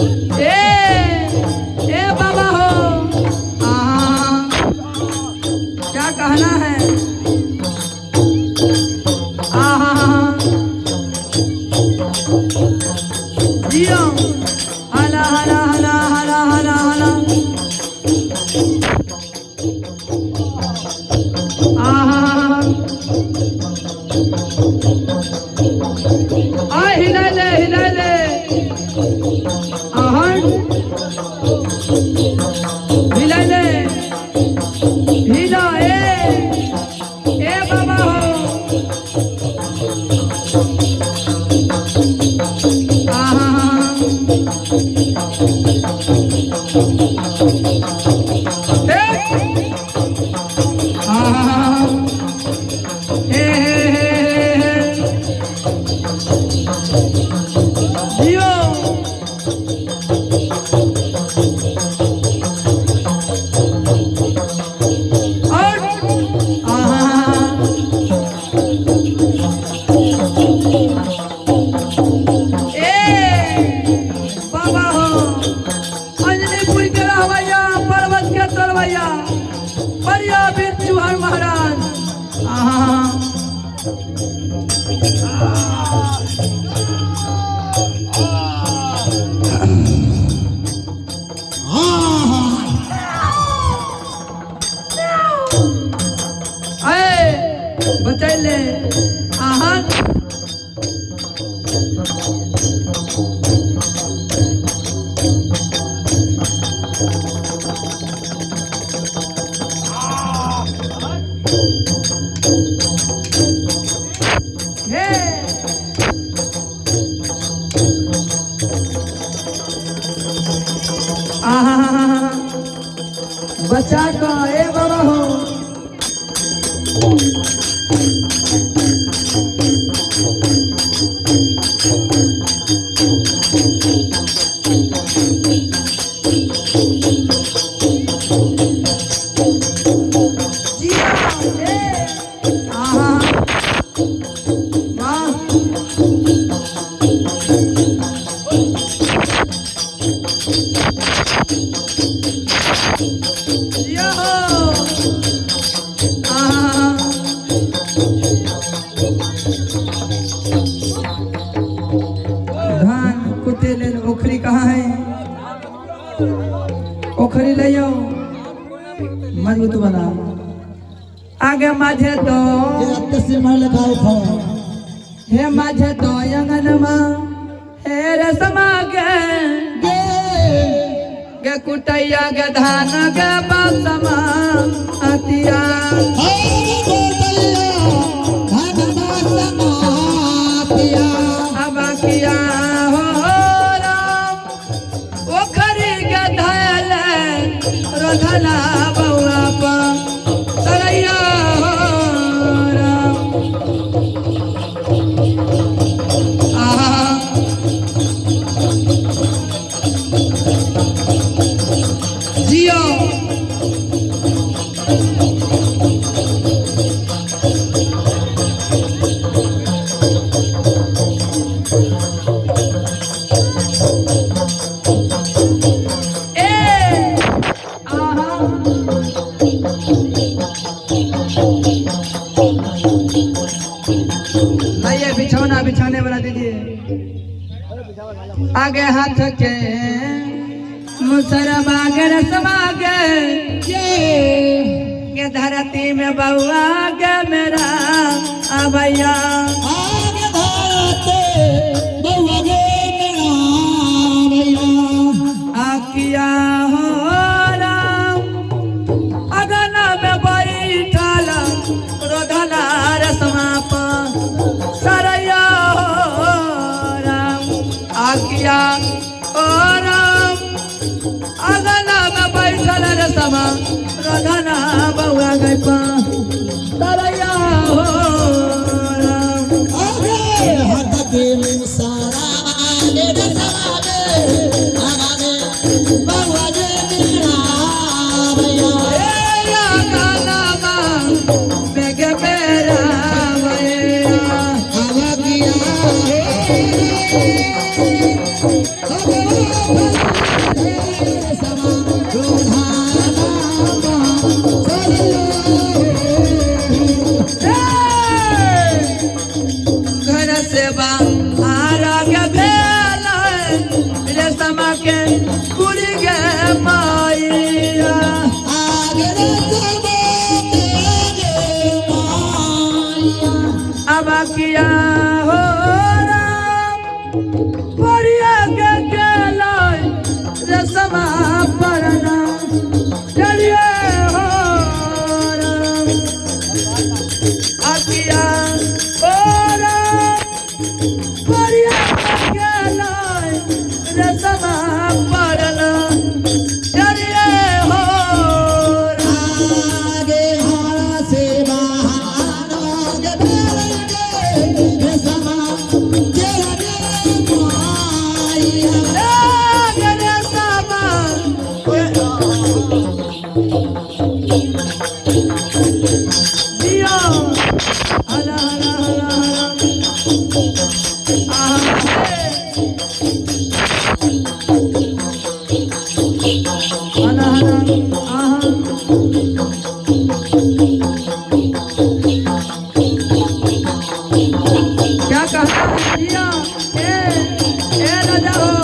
ए बाबा हो, क्या कहना है? जियो हला हला हला हला हला हला हिला ले हिला ले हिला ए बाबा हो, महाराज बचैले बचा का ए बाबा हो, ओखरी कहाँ है? ओखरी ले जाओ, मजबूत बना। आगे माझे तो हे माझे तो यंगन मा हे रसमा गे कुटैया गे धान गे बासमा अतिया अब किया रोधना बउआ पा सरैया जियो बिछौना बिछाने वाला दीजिए। आगे हाथ के मुसरम आगे रसम आगे ये धरती में बउआ आगे मेरा अबैया आगे धरती बउआ गे मेरा अबैया आकिया हो राम अगना में बैठल रोधना रसमा पा सरैया हो राम आकिया ओ राम अगना में बैठल रसमा रोधना बउआ गई पा सरैया हो राम आगे हाथ के मुसारा ले रसमा गे आगे बउआ गे मेरा भैया गाना मा बेगे मेरा भैया आवा किया घर से बाहर गेला रेशमा के पूरी गे माइया अब किया हो राम बढ़िया के गेला रेशमा परना चलिए हो राम अकिया हो राम बढ़िया के गेला रेशमा परना चलिए हो क्या कहता है जिया ए राजा हो